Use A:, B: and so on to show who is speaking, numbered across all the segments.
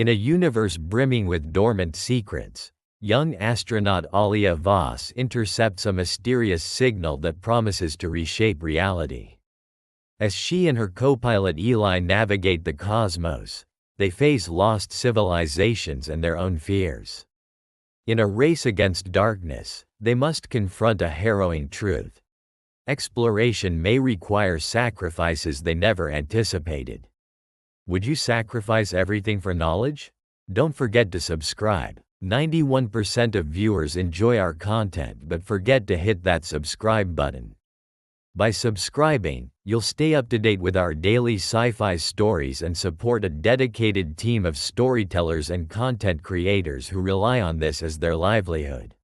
A: In a universe brimming with dormant secrets, young astronaut Alia Voss intercepts a mysterious signal that promises to reshape reality. As she and her co-pilot Eli navigate the cosmos, they face lost civilizations and their own fears. In a race against darkness, they must confront a harrowing truth. Exploration may require sacrifices they never anticipated. Would you sacrifice everything for knowledge? Don't forget to subscribe. 91% of viewers enjoy our content but forget to hit that subscribe button. By subscribing, you'll stay up to date with our daily sci-fi stories and support a dedicated team of storytellers and content creators who rely on this as their livelihood.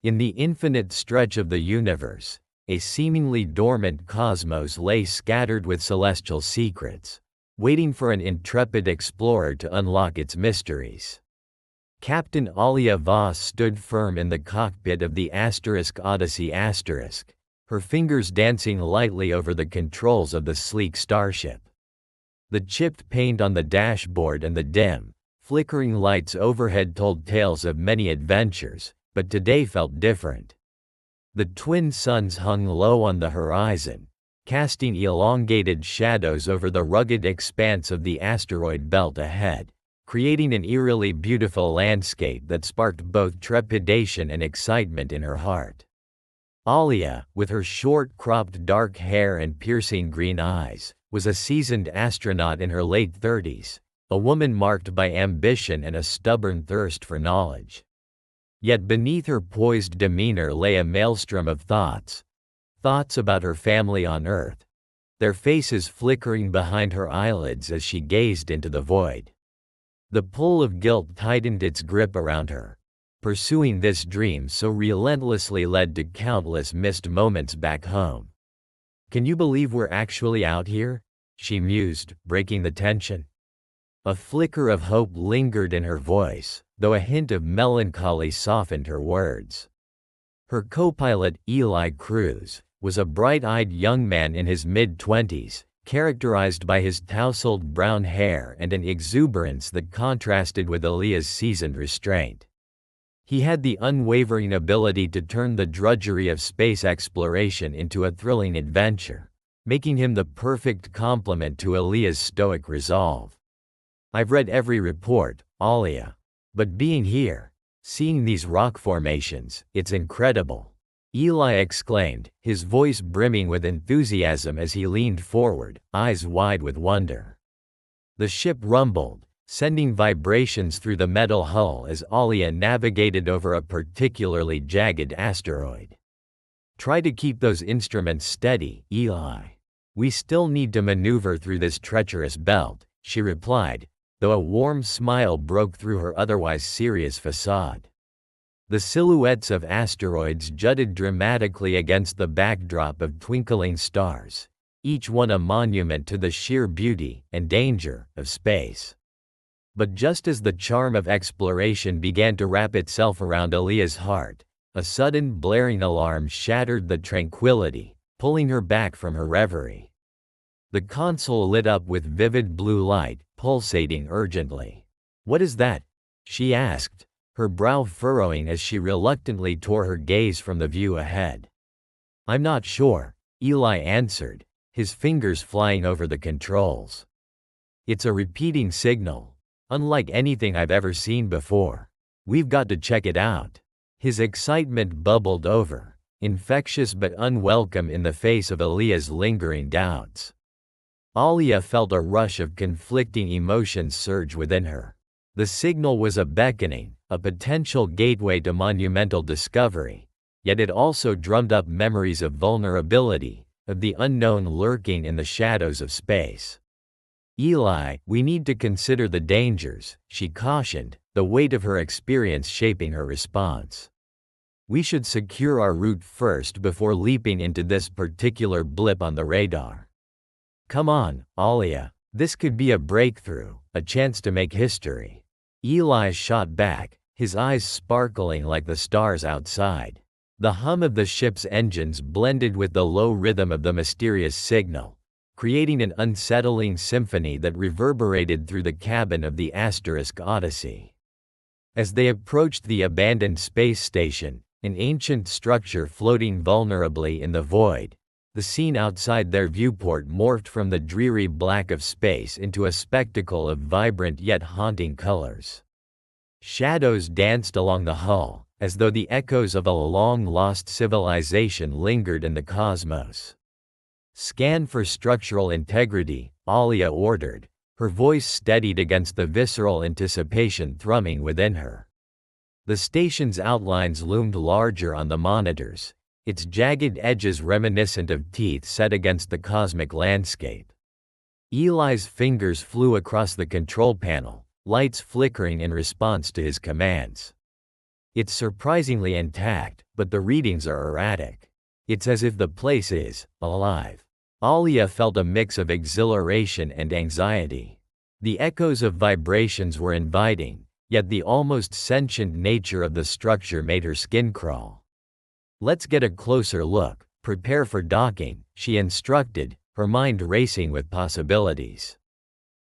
A: In the infinite stretch of the universe, a seemingly dormant cosmos lay scattered with celestial secrets, waiting for an intrepid explorer to unlock its mysteries. Captain Alia Voss stood firm in the cockpit of the Odyssey *, her fingers dancing lightly over the controls of the sleek starship. The chipped paint on the dashboard and the dim, flickering lights overhead told tales of many adventures, but today felt different. The twin suns hung low on the horizon, casting elongated shadows over the rugged expanse of the asteroid belt ahead, creating an eerily beautiful landscape that sparked both trepidation and excitement in her heart. Alia, with her short-cropped dark hair and piercing green eyes, was a seasoned astronaut in her late 30s, a woman marked by ambition and a stubborn thirst for knowledge. Yet beneath her poised demeanor lay a maelstrom of thoughts about her family on Earth, their faces flickering behind her eyelids as she gazed into the void. The pull of guilt tightened its grip around her. Pursuing this dream so relentlessly led to countless missed moments back home. "Can you believe we're actually out here?" she mused, breaking the tension. A flicker of hope lingered in her voice, though a hint of melancholy softened her words. Her co-pilot, Eli Cruz, was a bright-eyed young man in his mid-20s, characterized by his tousled brown hair and an exuberance that contrasted with Alia's seasoned restraint. He had the unwavering ability to turn the drudgery of space exploration into a thrilling adventure, making him the perfect complement to Alia's stoic resolve. "I've read every report, Alia. But being here, seeing these rock formations, it's incredible," Eli exclaimed, his voice brimming with enthusiasm as he leaned forward, eyes wide with wonder. The ship rumbled, sending vibrations through the metal hull as Alia navigated over a particularly jagged asteroid. "Try to keep those instruments steady, Eli. We still need to maneuver through this treacherous belt," she replied, though a warm smile broke through her otherwise serious facade. The silhouettes of asteroids jutted dramatically against the backdrop of twinkling stars, each one a monument to the sheer beauty and danger of space. But just as the charm of exploration began to wrap itself around Alia's heart, a sudden blaring alarm shattered the tranquility, pulling her back from her reverie. The console lit up with vivid blue light, pulsating urgently. "What is that?" she asked, her brow furrowing as she reluctantly tore her gaze from the view ahead. "I'm not sure," Eli answered, his fingers flying over the controls. "It's a repeating signal, unlike anything I've ever seen before. We've got to check it out." His excitement bubbled over, infectious but unwelcome in the face of Alia's lingering doubts. Alia felt a rush of conflicting emotions surge within her. The signal was a beckoning, a potential gateway to monumental discovery, yet it also drummed up memories of vulnerability, of the unknown lurking in the shadows of space. "Eli, we need to consider the dangers," she cautioned, the weight of her experience shaping her response. "We should secure our route first before leaping into this particular blip on the radar." "Come on, Alia, this could be a breakthrough, a chance to make history," Eli shot back, his eyes sparkling like the stars outside. The hum of the ship's engines blended with the low rhythm of the mysterious signal, creating an unsettling symphony that reverberated through the cabin of the Odyssey. As they approached the abandoned space station, an ancient structure floating vulnerably in the void, the scene outside their viewport morphed from the dreary black of space into a spectacle of vibrant yet haunting colors. Shadows danced along the hull, as though the echoes of a long-lost civilization lingered in the cosmos. "Scan for structural integrity," Alia ordered, her voice steadied against the visceral anticipation thrumming within her. The station's outlines loomed larger on the monitors, its jagged edges reminiscent of teeth set against the cosmic landscape. Eli's fingers flew across the control panel, lights flickering in response to his commands. "It's surprisingly intact, but the readings are erratic. It's as if the place is alive." Alia felt a mix of exhilaration and anxiety. The echoes of vibrations were inviting, yet the almost sentient nature of the structure made her skin crawl. "Let's get a closer look, prepare for docking," she instructed, her mind racing with possibilities.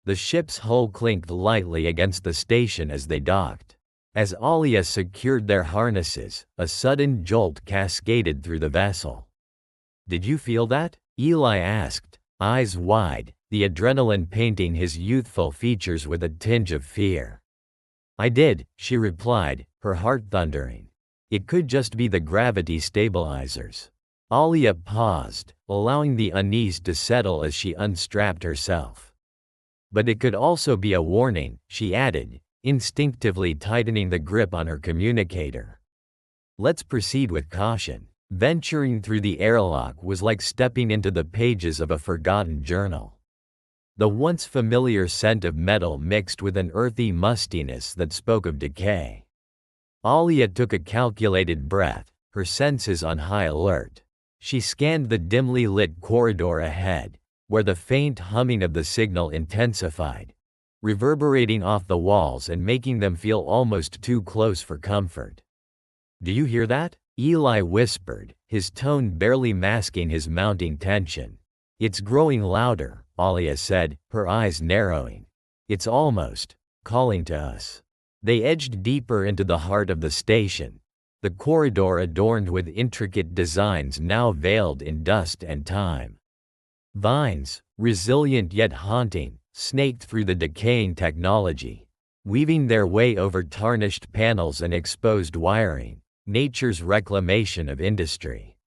A: The ship's hull clinked lightly against the station as they docked. As Alia secured their harnesses, a sudden jolt cascaded through the vessel. "Did you feel that?" Eli asked, eyes wide, the adrenaline painting his youthful features with a tinge of fear. "I did," she replied, her heart thundering. "It could just be the gravity stabilizers." Alia paused, allowing the unease to settle as she unstrapped herself. "But it could also be a warning," she added, instinctively tightening the grip on her communicator. "Let's proceed with caution." Venturing through the airlock was like stepping into the pages of a forgotten journal. The once familiar scent of metal mixed with an earthy mustiness that spoke of decay. Alia took a calculated breath, her senses on high alert. She scanned the dimly lit corridor ahead, where the faint humming of the signal intensified, reverberating off the walls and making them feel almost too close for comfort. "Do you hear that?" Eli whispered, his tone barely masking his mounting tension. "It's growing louder," Alia said, her eyes narrowing. "It's almost calling to us." They edged deeper into the heart of the station, the corridor adorned with intricate designs now veiled in dust and time. Vines, resilient yet haunting, snaked through the decaying technology, weaving their way over tarnished panels and exposed wiring. Nature's reclamation of industry.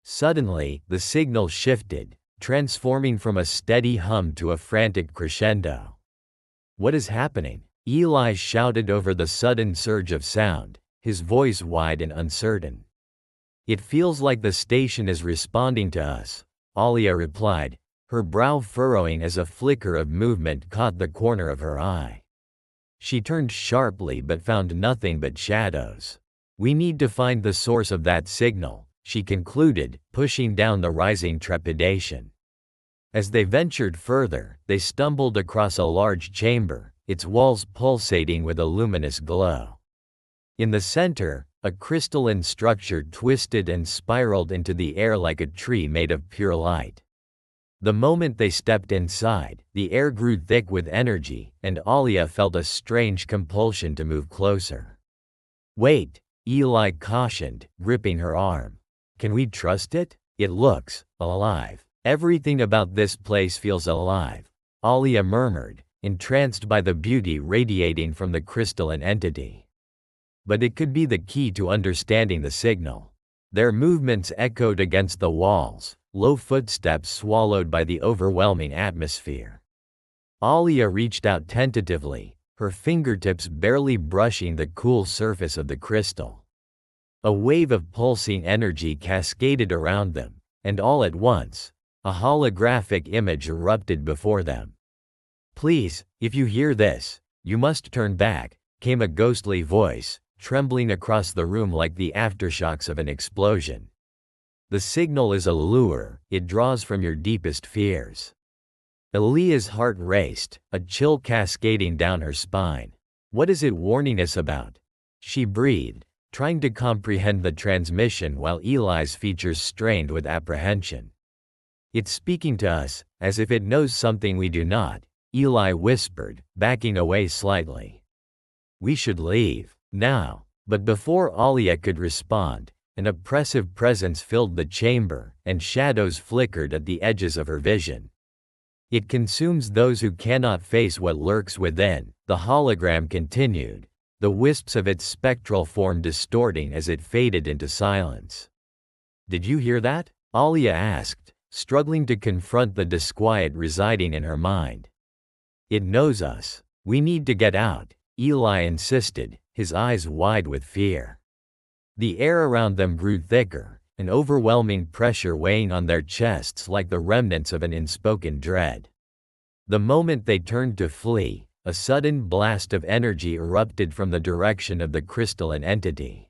A: Suddenly, the signal shifted, transforming from a steady hum to a frantic crescendo. "What is happening?" Eli shouted over the sudden surge of sound, his voice wide and uncertain. "It feels like the station is responding to us," Alia replied, her brow furrowing as a flicker of movement caught the corner of her eye. She turned sharply but found nothing but shadows. "We need to find the source of that signal," she concluded, pushing down the rising trepidation. As they ventured further, they stumbled across a large chamber, its walls pulsating with a luminous glow. In the center, a crystalline structure twisted and spiraled into the air like a tree made of pure light. The moment they stepped inside, the air grew thick with energy, and Alia felt a strange compulsion to move closer. "Wait," Eli cautioned, gripping her arm. "Can we trust it? It looks alive. Everything about this place feels alive," Alia murmured, entranced by the beauty radiating from the crystalline entity. But it could be the key to understanding the signal. Their movements echoed against the walls, low footsteps swallowed by the overwhelming atmosphere. Alia reached out tentatively, her fingertips barely brushing the cool surface of the crystal. A wave of pulsing energy cascaded around them, and all at once, a holographic image erupted before them. "Please, if you hear this, you must turn back," came a ghostly voice, trembling across the room like the aftershocks of an explosion. "The signal is a lure, it draws from your deepest fears." Elia's heart raced, a chill cascading down her spine. "What is it warning us about?" she breathed, trying to comprehend the transmission while Eli's features strained with apprehension. It's speaking to us, as if it knows something we do not, Eli whispered, backing away slightly. We should leave, now. But before Alia could respond, an oppressive presence filled the chamber, and shadows flickered at the edges of her vision. It consumes those who cannot face what lurks within, the hologram continued, the wisps of its spectral form distorting as it faded into silence. Did you hear that? Alia asked, struggling to confront the disquiet residing in her mind. It knows us. We need to get out, Eli insisted, his eyes wide with fear. The air around them grew thicker, an overwhelming pressure weighing on their chests like the remnants of an unspoken dread. The moment they turned to flee, a sudden blast of energy erupted from the direction of the crystalline entity.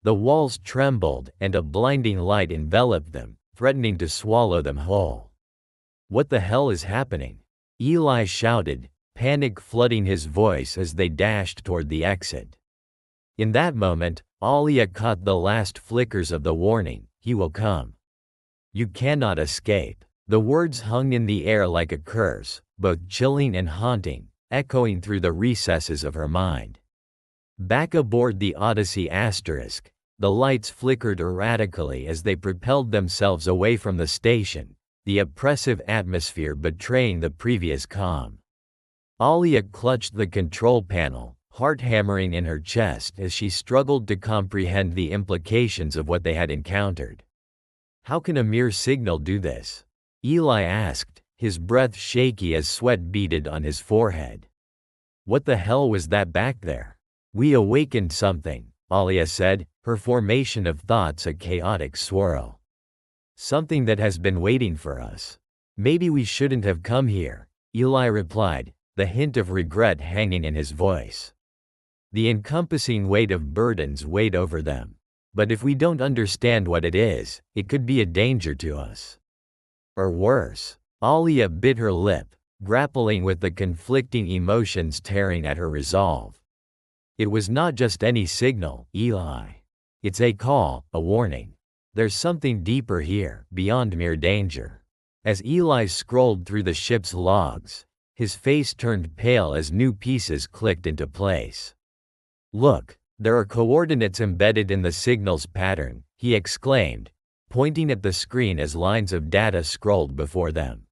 A: The walls trembled, and a blinding light enveloped them, threatening to swallow them whole. What the hell is happening? Eli shouted, panic flooding his voice as they dashed toward the exit. In that moment, Alia caught the last flickers of the warning, he will come. You cannot escape. The words hung in the air like a curse, both chilling and haunting, echoing through the recesses of her mind. Back aboard the Odyssey Asterisk, the lights flickered erratically as they propelled themselves away from the station, the oppressive atmosphere betraying the previous calm. Alia clutched the control panel, heart hammering in her chest as she struggled to comprehend the implications of what they had encountered. How can a mere signal do this? Eli asked, his breath shaky as sweat beaded on his forehead. What the hell was that back there? We awakened something, Alia said, her formation of thoughts a chaotic swirl. Something that has been waiting for us. Maybe we shouldn't have come here, Eli replied, the hint of regret hanging in his voice. The encompassing weight of burdens weighed over them. But if we don't understand what it is, it could be a danger to us. Or worse. Alia bit her lip, grappling with the conflicting emotions tearing at her resolve. It was not just any signal, Eli. It's a call, a warning. There's something deeper here, beyond mere danger. As Eli scrolled through the ship's logs, his face turned pale as new pieces clicked into place. Look, there are coordinates embedded in the signal's pattern, he exclaimed, pointing at the screen as lines of data scrolled before them.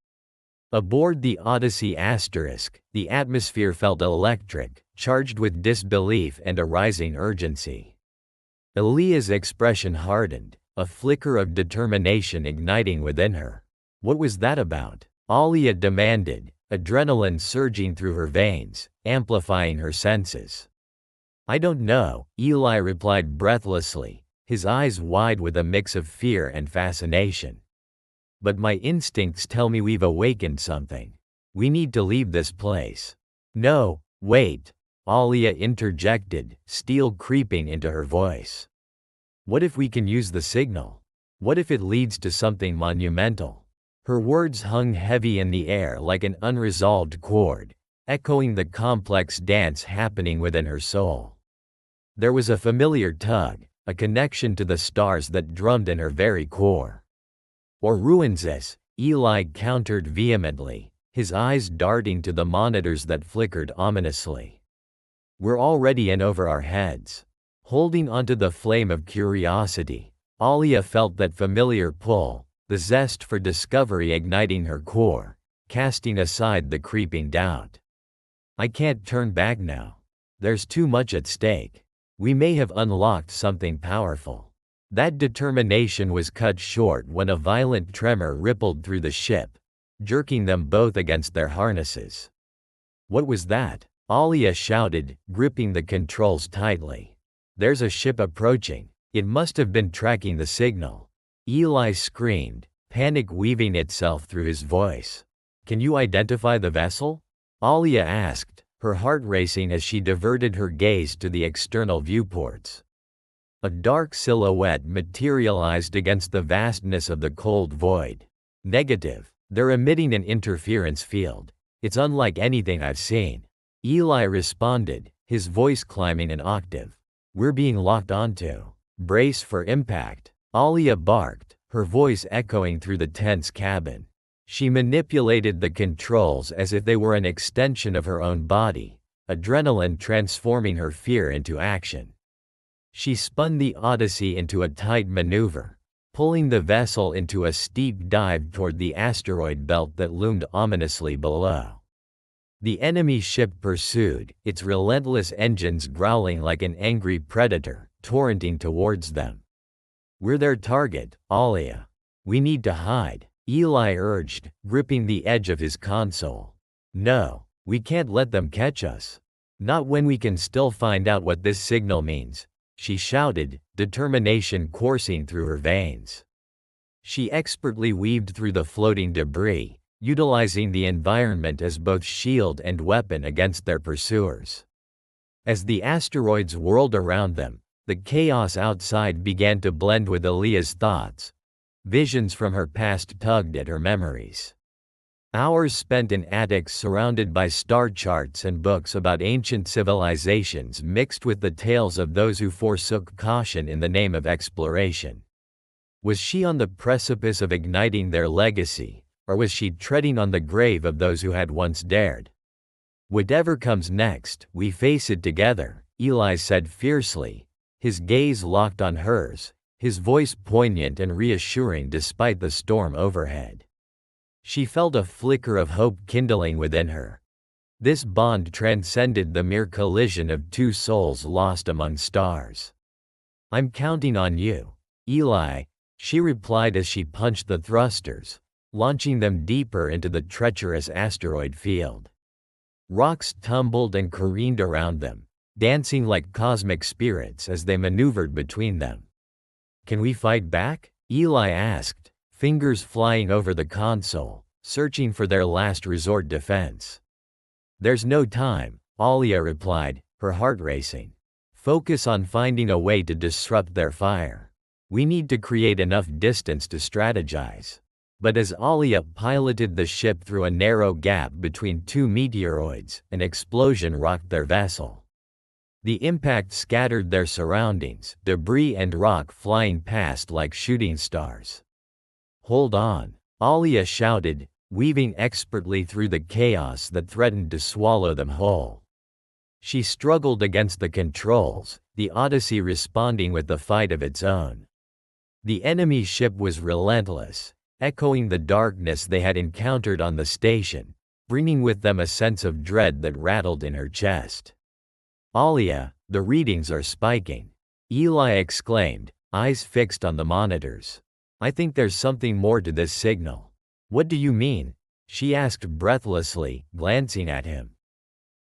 A: Aboard the Odyssey Asterisk, the atmosphere felt electric, charged with disbelief and a rising urgency. Elia's expression hardened, a flicker of determination igniting within her. What was that about? Alia demanded, adrenaline surging through her veins, amplifying her senses. I don't know, Eli replied breathlessly, his eyes wide with a mix of fear and fascination. But my instincts tell me we've awakened something. We need to leave this place. No, wait, Alia interjected, steel creeping into her voice. What if we can use the signal? What if it leads to something monumental? Her words hung heavy in the air like an unresolved chord, echoing the complex dance happening within her soul. There was a familiar tug, a connection to the stars that drummed in her very core. Or ruins this, Eli countered vehemently, his eyes darting to the monitors that flickered ominously. We're already in over our heads. Holding onto the flame of curiosity, Alia felt that familiar pull, the zest for discovery igniting her core, casting aside the creeping doubt. I can't turn back now. There's too much at stake. We may have unlocked something powerful. That determination was cut short when a violent tremor rippled through the ship, jerking them both against their harnesses. What was that? Alia shouted, gripping the controls tightly. There's a ship approaching. It must have been tracking the signal. Eli screamed, panic weaving itself through his voice. Can you identify the vessel? Alia asked, her heart racing as she diverted her gaze to the external viewports. A dark silhouette materialized against the vastness of the cold void. Negative. They're emitting an interference field. It's unlike anything I've seen. Eli responded, his voice climbing an octave. We're being locked onto. Brace for impact. Alia barked, her voice echoing through the tense cabin. She manipulated the controls as if they were an extension of her own body, adrenaline transforming her fear into action. She spun the Odyssey into a tight maneuver, pulling the vessel into a steep dive toward the asteroid belt that loomed ominously below. The enemy ship pursued, its relentless engines growling like an angry predator, torrenting towards them. "We're their target, Alia. We need to hide," Eli urged, gripping the edge of his console. "No, we can't let them catch us. Not when we can still find out what this signal means," she shouted, determination coursing through her veins. She expertly weaved through the floating debris, utilizing the environment as both shield and weapon against their pursuers. As the asteroids whirled around them, the chaos outside began to blend with Alia's thoughts. Visions from her past tugged at her memories. Hours spent in attics surrounded by star charts and books about ancient civilizations mixed with the tales of those who forsook caution in the name of exploration. Was she on the precipice of igniting their legacy, or was she treading on the grave of those who had once dared? "Whatever comes next, we face it together," Eli said fiercely, his gaze locked on hers, his voice poignant and reassuring despite the storm overhead. She felt a flicker of hope kindling within her. This bond transcended the mere collision of two souls lost among stars. "I'm counting on you, Eli," she replied as she punched the thrusters, launching them deeper into the treacherous asteroid field. Rocks tumbled and careened around them, dancing like cosmic spirits as they maneuvered between them. "Can we fight back?" Eli asked, fingers flying over the console, searching for their last resort defense. "There's no time," Alia replied, her heart racing. "Focus on finding a way to disrupt their fire. We need to create enough distance to strategize." But as Alia piloted the ship through a narrow gap between two meteoroids, an explosion rocked their vessel. The impact scattered their surroundings, debris and rock flying past like shooting stars. "Hold on," Alia shouted, weaving expertly through the chaos that threatened to swallow them whole. She struggled against the controls, the Odyssey responding with a fight of its own. The enemy ship was relentless, echoing the darkness they had encountered on the station, bringing with them a sense of dread that rattled in her chest. "Alia, the readings are spiking," Eli exclaimed, eyes fixed on the monitors. "I think there's something more to this signal." "What do you mean?" she asked breathlessly, glancing at him.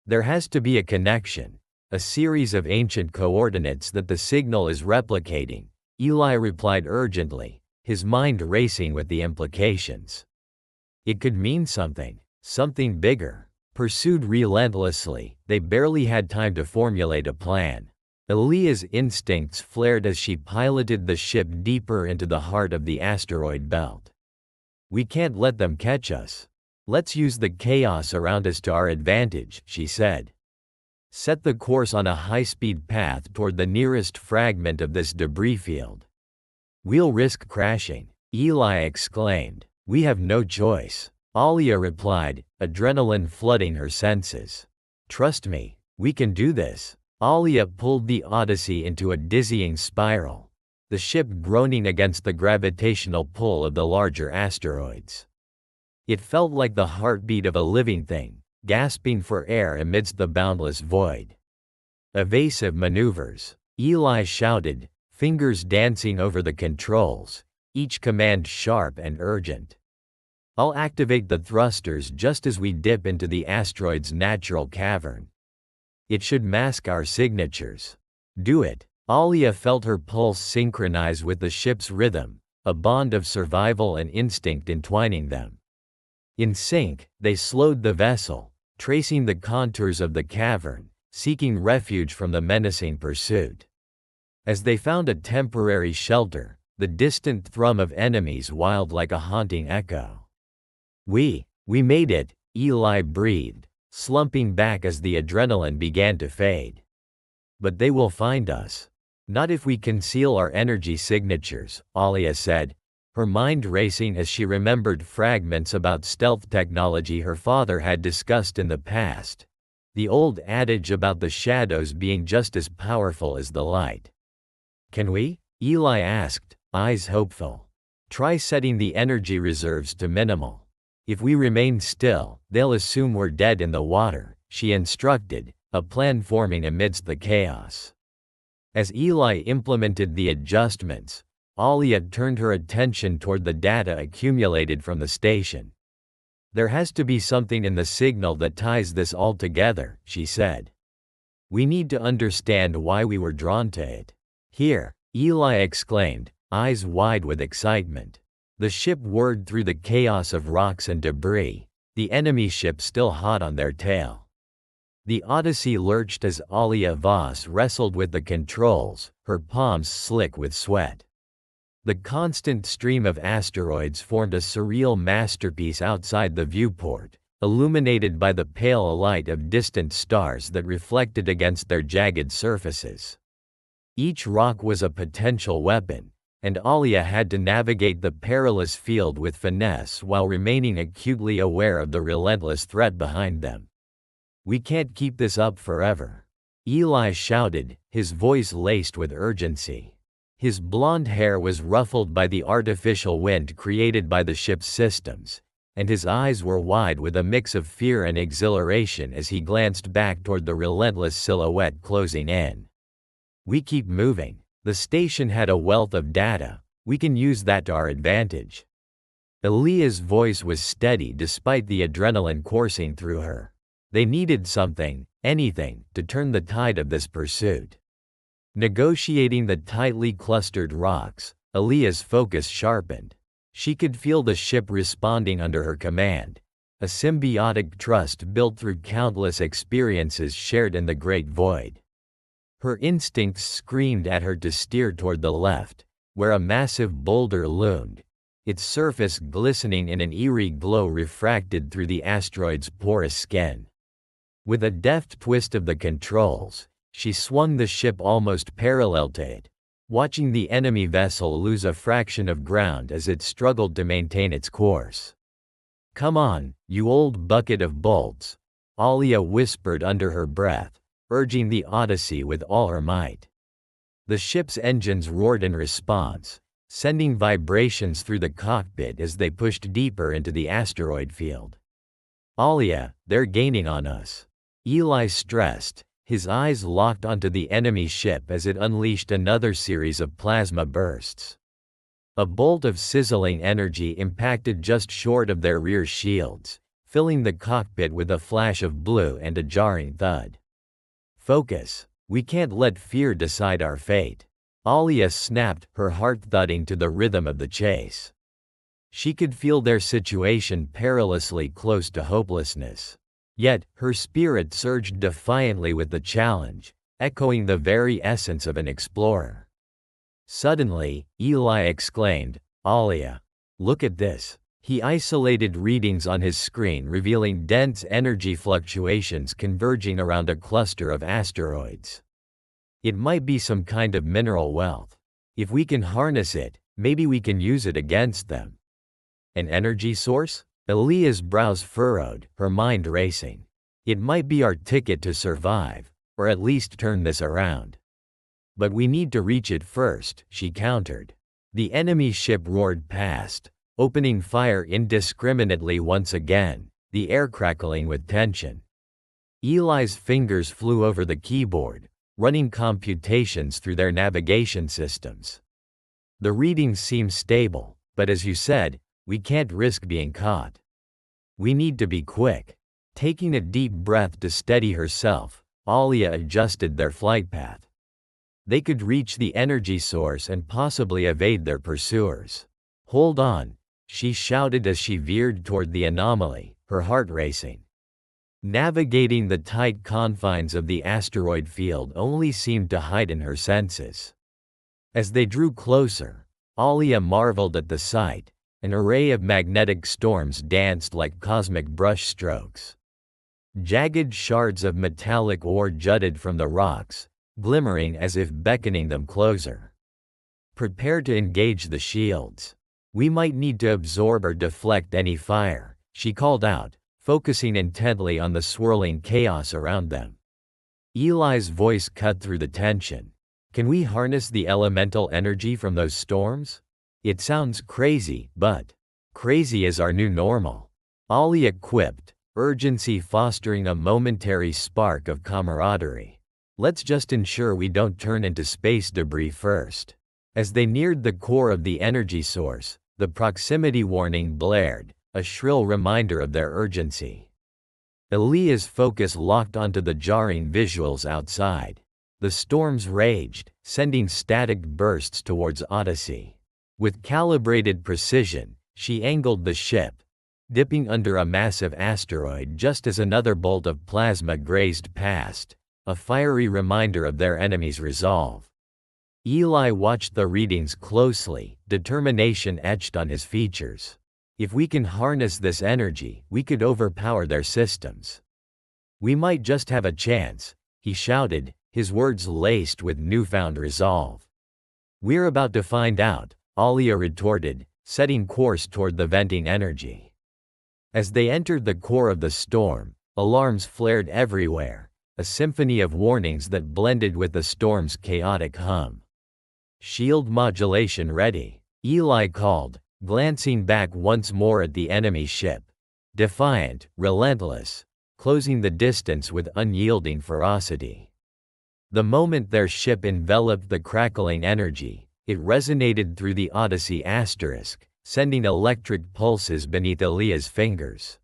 A: "There has to be a connection, a series of ancient coordinates that the signal is replicating," Eli replied urgently, his mind racing with the implications. "It could mean something bigger." Pursued relentlessly, they barely had time to formulate a plan. Alia's instincts flared as she piloted the ship deeper into the heart of the asteroid belt. "We can't let them catch us. Let's use the chaos around us to our advantage," she said. "Set the course on a high-speed path toward the nearest fragment of this debris field." "We'll risk crashing," Eli exclaimed. "We have no choice," Alia replied, adrenaline flooding her senses. "Trust me, we can do this." Alia pulled the Odyssey into a dizzying spiral, the ship groaning against the gravitational pull of the larger asteroids. It felt like the heartbeat of a living thing, gasping for air amidst the boundless void. "Evasive maneuvers," Eli shouted, fingers dancing over the controls, each command sharp and urgent. "I'll activate the thrusters just as we dip into the asteroid's natural cavern. It should mask our signatures." "Do it." Alia felt her pulse synchronize with the ship's rhythm, a bond of survival and instinct entwining them. In sync, they slowed the vessel, tracing the contours of the cavern, seeking refuge from the menacing pursuit. As they found a temporary shelter, the distant thrum of enemies wailed like a haunting echo. We made it," Eli breathed, slumping back as the adrenaline began to fade. "But they will find us. Not if we conceal our energy signatures," Alia said, her mind racing as she remembered fragments about stealth technology her father had discussed in the past. The old adage about the shadows being just as powerful as the light. "Can we?" Eli asked, eyes hopeful. "Try setting the energy reserves to minimal. If we remain still, they'll assume we're dead in the water," she instructed, a plan forming amidst the chaos. As Eli implemented the adjustments, Alia turned her attention toward the data accumulated from the station. "There has to be something in the signal that ties this all together," she said. "We need to understand why we were drawn to it." "Here," Eli exclaimed, eyes wide with excitement. The ship whirred through the chaos of rocks and debris, the enemy ship still hot on their tail. The Odyssey lurched as Alia Voss wrestled with the controls, her palms slick with sweat. The constant stream of asteroids formed a surreal masterpiece outside the viewport, illuminated by the pale light of distant stars that reflected against their jagged surfaces. Each rock was a potential weapon, and Alia had to navigate the perilous field with finesse while remaining acutely aware of the relentless threat behind them. "We can't keep this up forever," Eli shouted, his voice laced with urgency. His blonde hair was ruffled by the artificial wind created by the ship's systems, and his eyes were wide with a mix of fear and exhilaration as he glanced back toward the relentless silhouette closing in. "We keep moving. The station had a wealth of data. We can use that to our advantage." Elia's voice was steady despite the adrenaline coursing through her. They needed something, anything, to turn the tide of this pursuit. Negotiating the tightly clustered rocks, Elia's focus sharpened. She could feel the ship responding under her command, a symbiotic trust built through countless experiences shared in the great void. Her instincts screamed at her to steer toward the left, where a massive boulder loomed, its surface glistening in an eerie glow refracted through the asteroid's porous skin. With a deft twist of the controls, she swung the ship almost parallel to it, watching the enemy vessel lose a fraction of ground as it struggled to maintain its course. "Come on, you old bucket of bolts," Alia whispered under her breath, urging the Odyssey with all her might. The ship's engines roared in response, sending vibrations through the cockpit as they pushed deeper into the asteroid field. "Alia, they're gaining on us," Eli stressed, his eyes locked onto the enemy ship as it unleashed another series of plasma bursts. A bolt of sizzling energy impacted just short of their rear shields, filling the cockpit with a flash of blue and a jarring thud. "Focus. We can't let fear decide our fate," Alia snapped, her heart thudding to the rhythm of the chase. She could feel their situation perilously close to hopelessness. Yet, her spirit surged defiantly with the challenge, echoing the very essence of an explorer. Suddenly, Eli exclaimed, "Alia, look at this." He isolated readings on his screen revealing dense energy fluctuations converging around a cluster of asteroids. "It might be some kind of mineral wealth. If we can harness it, maybe we can use it against them." "An energy source?" Elia's brows furrowed, her mind racing. "It might be our ticket to survive, or at least turn this around." "But we need to reach it first," she countered. The enemy ship roared past, opening fire indiscriminately once again, the air crackling with tension. Eli's fingers flew over the keyboard, running computations through their navigation systems. "The readings seem stable, but as you said, we can't risk being caught. We need to be quick." Taking a deep breath to steady herself, Alia adjusted their flight path. They could reach the energy source and possibly evade their pursuers. "Hold on," she shouted as she veered toward the anomaly, her heart racing. Navigating the tight confines of the asteroid field only seemed to heighten her senses. As they drew closer, Alia marveled at the sight. An array of magnetic storms danced like cosmic brushstrokes. Jagged shards of metallic ore jutted from the rocks, glimmering as if beckoning them closer. "Prepare to engage the shields," We might need to absorb or deflect any fire, she called out, focusing intently on the swirling chaos around them. Eli's voice cut through the tension. Can we harness the elemental energy from those storms? It sounds crazy, but crazy is our new normal. Alia quipped, urgency fostering a momentary spark of camaraderie. Let's just ensure we don't turn into space debris first. As they neared the core of the energy source, the proximity warning blared, a shrill reminder of their urgency. Elia's focus locked onto the jarring visuals outside. The storms raged, sending static bursts towards Odyssey. With calibrated precision, she angled the ship, dipping under a massive asteroid just as another bolt of plasma grazed past, a fiery reminder of their enemy's resolve. Eli watched the readings closely, determination etched on his features. If we can harness this energy, we could overpower their systems. We might just have a chance, he shouted, his words laced with newfound resolve. We're about to find out, Alia retorted, setting course toward the venting energy. As they entered the core of the storm, alarms flared everywhere, a symphony of warnings that blended with the storm's chaotic hum. Shield modulation ready, Eli called, glancing back once more at the enemy ship. Defiant, relentless, closing the distance with unyielding ferocity. The moment their ship enveloped the crackling energy, it resonated through the Odyssey asterisk, sending electric pulses beneath Elia's fingers.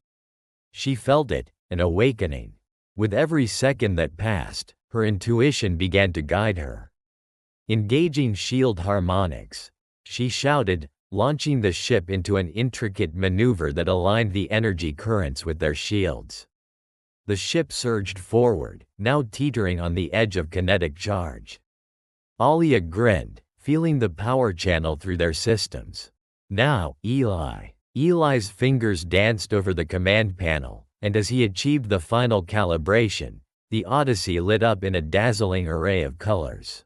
A: She felt it, an awakening. With every second that passed, her intuition began to guide her. Engaging shield harmonics, she shouted, launching the ship into an intricate maneuver that aligned the energy currents with their shields. The ship surged forward, now teetering on the edge of kinetic charge. Alia grinned, feeling the power channel through their systems. Now, Eli's fingers danced over the command panel, and as he achieved the final calibration, the Odyssey lit up in a dazzling array of colors.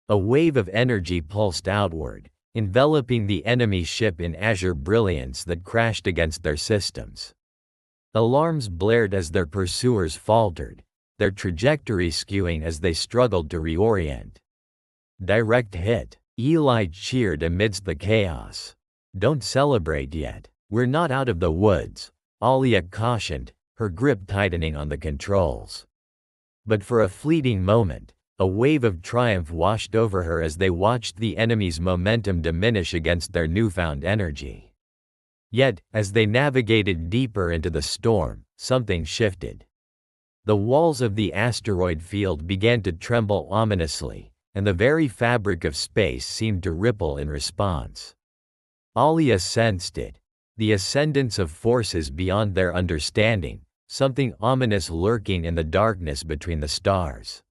A: A wave of energy pulsed outward, enveloping the enemy ship in azure brilliance that crashed against their systems. Alarms blared as their pursuers faltered, their trajectory skewing as they struggled to reorient. Direct hit, Eli cheered amidst the chaos. Don't celebrate yet, we're not out of the woods, Alia cautioned, her grip tightening on the controls. But for a fleeting moment, a wave of triumph washed over her as they watched the enemy's momentum diminish against their newfound energy. Yet, as they navigated deeper into the storm, something shifted. The walls of the asteroid field began to tremble ominously, and the very fabric of space seemed to ripple in response. Alia sensed it, the ascendance of forces beyond their understanding, something ominous lurking in the darkness between the stars.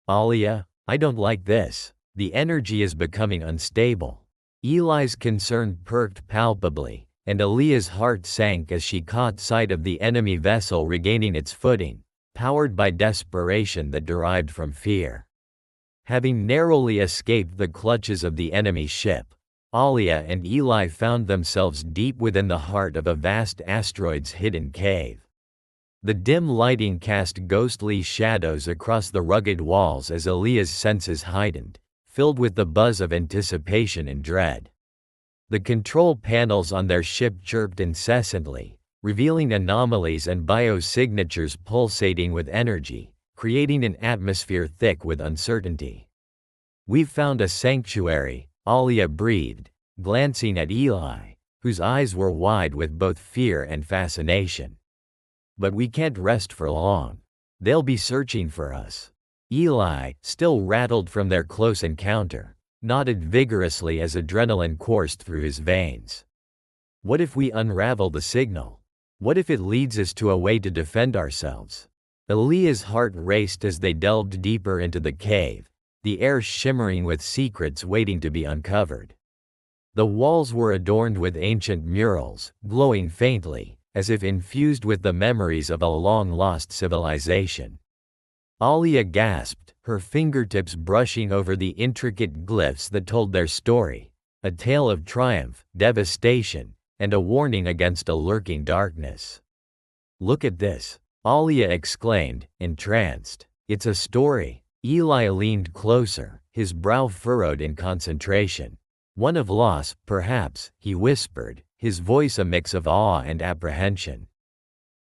A: Alia, I don't like this. The energy is becoming unstable. Eli's concern perked palpably, and Alia's heart sank as she caught sight of the enemy vessel regaining its footing, powered by desperation that derived from fear. Having narrowly escaped the clutches of the enemy ship, Alia and Eli found themselves deep within the heart of a vast asteroid's hidden cave. The dim lighting cast ghostly shadows across the rugged walls as Alia's senses heightened, filled with the buzz of anticipation and dread. The control panels on their ship chirped incessantly, revealing anomalies and biosignatures pulsating with energy, creating an atmosphere thick with uncertainty. We've found a sanctuary, Alia breathed, glancing at Eli, whose eyes were wide with both fear and fascination. But we can't rest for long. They'll be searching for us. Eli, still rattled from their close encounter, nodded vigorously as adrenaline coursed through his veins. What if we unravel the signal? What if it leads us to a way to defend ourselves? Elia's heart raced as they delved deeper into the cave, the air shimmering with secrets waiting to be uncovered. The walls were adorned with ancient murals, glowing faintly, as if infused with the memories of a long-lost civilization. Alia gasped, her fingertips brushing over the intricate glyphs that told their story, a tale of triumph, devastation, and a warning against a lurking darkness. "Look at this," Alia exclaimed, entranced. "It's a story." Eli leaned closer, his brow furrowed in concentration. "One of loss, perhaps," he whispered, his voice a mix of awe and apprehension.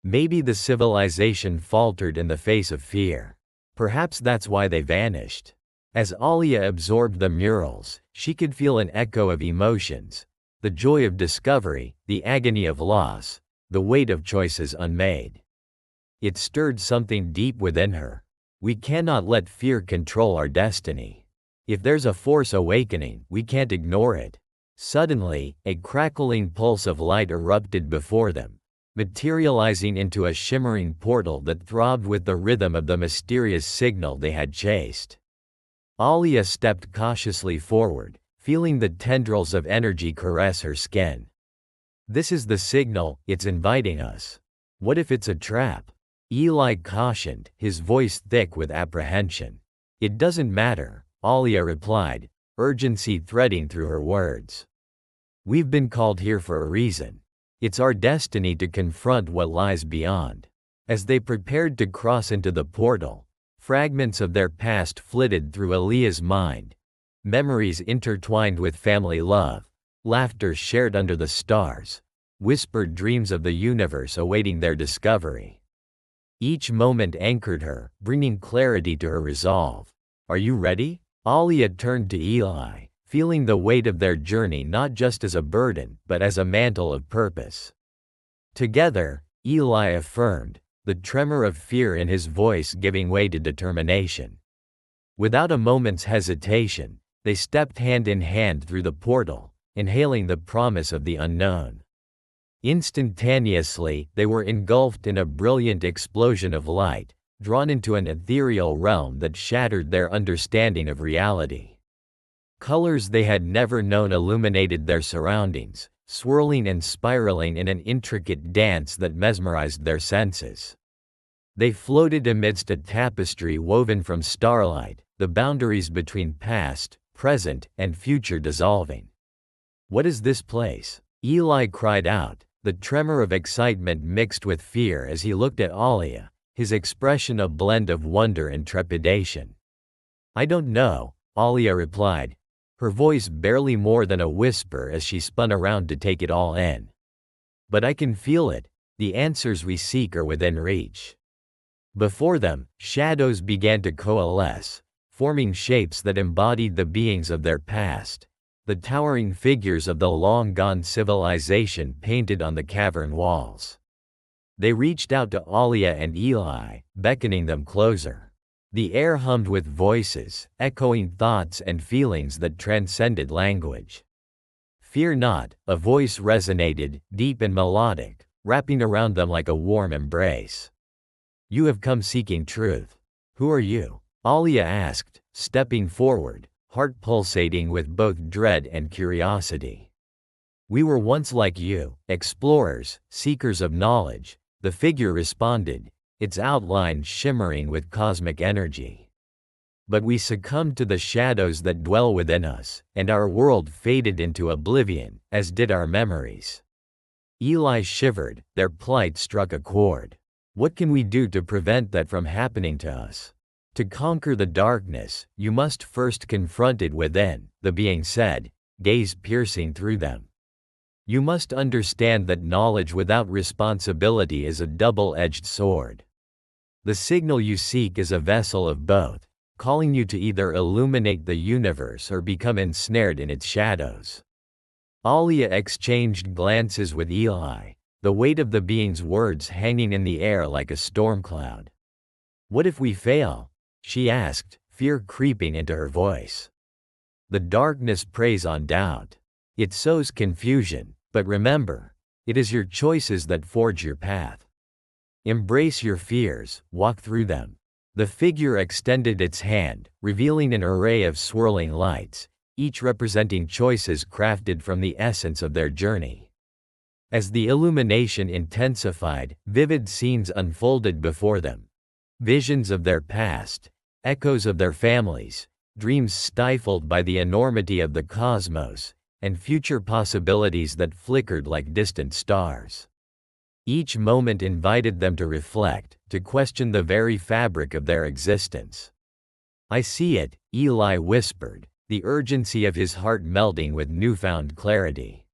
A: "Maybe the civilization faltered in the face of fear. Perhaps that's why they vanished." As Alia absorbed the murals, she could feel an echo of emotions: the joy of discovery, the agony of loss, the weight of choices unmade. It stirred something deep within her. We cannot let fear control our destiny. If there's a force awakening, we can't ignore it. Suddenly, a crackling pulse of light erupted before them, materializing into a shimmering portal that throbbed with the rhythm of the mysterious signal they had chased. Alia stepped cautiously forward, feeling the tendrils of energy caress her skin. "This is the signal, it's inviting us. What if it's a trap?" Eli cautioned, his voice thick with apprehension. "It doesn't matter," Alia replied, urgency threading through her words. "We've been called here for a reason. It's our destiny to confront what lies beyond." As they prepared to cross into the portal, fragments of their past flitted through Alia's mind. Memories intertwined with family love, laughter shared under the stars, whispered dreams of the universe awaiting their discovery. Each moment anchored her, bringing clarity to her resolve. "Are you ready?" Alia turned to Eli, feeling the weight of their journey not just as a burden, but as a mantle of purpose. Together, Eli affirmed, the tremor of fear in his voice giving way to determination. Without a moment's hesitation, they stepped hand in hand through the portal, inhaling the promise of the unknown. Instantaneously, they were engulfed in a brilliant explosion of light, drawn into an ethereal realm that shattered their understanding of reality. Colors they had never known illuminated their surroundings, swirling and spiraling in an intricate dance that mesmerized their senses. They floated amidst a tapestry woven from starlight, the boundaries between past, present, and future dissolving. "What is this place?" Eli cried out, the tremor of excitement mixed with fear as he looked at Alia, his expression a blend of wonder and trepidation. "I don't know," Alia replied, her voice barely more than a whisper as she spun around to take it all in. "But I can feel it, the answers we seek are within reach." Before them, shadows began to coalesce, forming shapes that embodied the beings of their past, the towering figures of the long-gone civilization painted on the cavern walls. They reached out to Alia and Eli, beckoning them closer. The air hummed with voices, echoing thoughts and feelings that transcended language. "Fear not," a voice resonated, deep and melodic, wrapping around them like a warm embrace. "You have come seeking truth. Who are you?" Alia asked, stepping forward, heart pulsating with both dread and curiosity. "We were once like you, explorers, seekers of knowledge," the figure responded, its outline shimmering with cosmic energy. "But we succumbed to the shadows that dwell within us, and our world faded into oblivion, as did our memories." Eli shivered, their plight struck a chord. "What can we do to prevent that from happening to us?" "To conquer the darkness, you must first confront it within," the being said, gaze piercing through them. "You must understand that knowledge without responsibility is a double-edged sword. The signal you seek is a vessel of both, calling you to either illuminate the universe or become ensnared in its shadows." Alia exchanged glances with Eli, the weight of the being's words hanging in the air like a storm cloud. "What if we fail?" she asked, fear creeping into her voice. "The darkness preys on doubt. It sows confusion, but remember, it is your choices that forge your path. Embrace your fears, walk through them." The figure extended its hand, revealing an array of swirling lights, each representing choices crafted from the essence of their journey. As the illumination intensified, vivid scenes unfolded before them. Visions of their past, echoes of their families, dreams stifled by the enormity of the cosmos, and future possibilities that flickered like distant stars. Each moment invited them to reflect, to question the very fabric of their existence. "I see it," Eli whispered, the urgency of his heart melting with newfound clarity.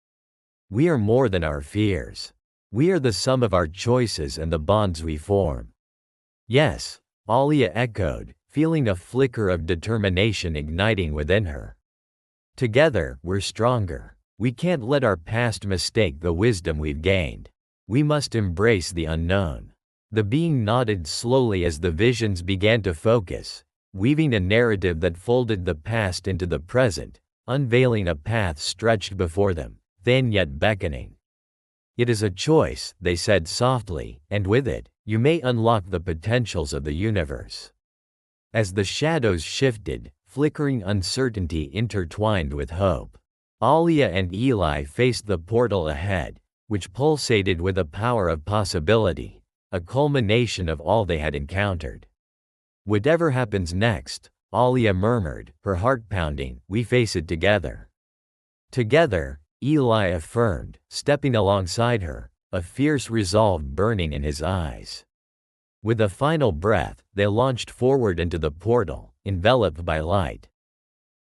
A: "We are more than our fears. We are the sum of our choices and the bonds we form." "Yes," Alia echoed, feeling a flicker of determination igniting within her. "Together, we're stronger. We can't let our past mistake the wisdom we've gained. We must embrace the unknown." The being nodded slowly as the visions began to focus, weaving a narrative that folded the past into the present, unveiling a path stretched before them, thin yet beckoning. "It is a choice," they said softly, "and with it, you may unlock the potentials of the universe." As the shadows shifted, flickering uncertainty intertwined with hope, Alia and Eli faced the portal ahead, which pulsated with a power of possibility, a culmination of all they had encountered. "Whatever happens next," Alia murmured, her heart pounding, "we face it together." "Together," Eli affirmed, stepping alongside her, a fierce resolve burning in his eyes. With a final breath, they launched forward into the portal, enveloped by light.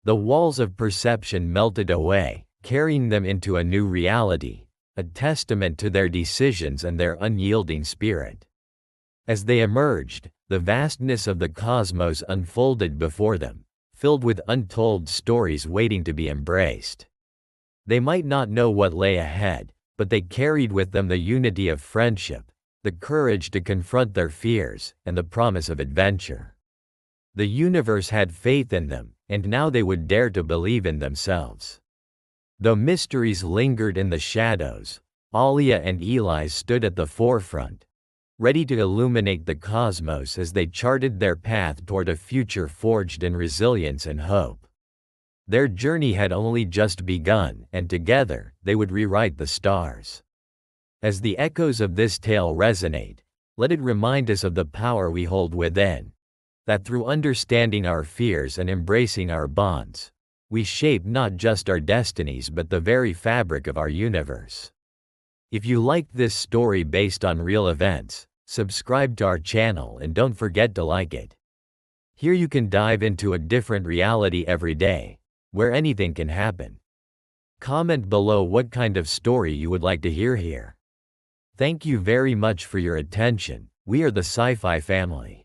A: The walls of perception melted away, carrying them into a new reality, a testament to their decisions and their unyielding spirit. As they emerged, the vastness of the cosmos unfolded before them, filled with untold stories waiting to be embraced. They might not know what lay ahead, but they carried with them the unity of friendship, the courage to confront their fears, and the promise of adventure. The universe had faith in them, and now they would dare to believe in themselves. Though mysteries lingered in the shadows, Alia and Eli stood at the forefront, ready to illuminate the cosmos as they charted their path toward a future forged in resilience and hope. Their journey had only just begun, and together, they would rewrite the stars. As the echoes of this tale resonate, let it remind us of the power we hold within, that through understanding our fears and embracing our bonds, we shape not just our destinies but the very fabric of our universe. If you liked this story based on real events, subscribe to our channel and don't forget to like it. Here you can dive into a different reality every day, where anything can happen. Comment below what kind of story you would like to hear here. Thank you very much for your attention. We are the Sci-Fi family.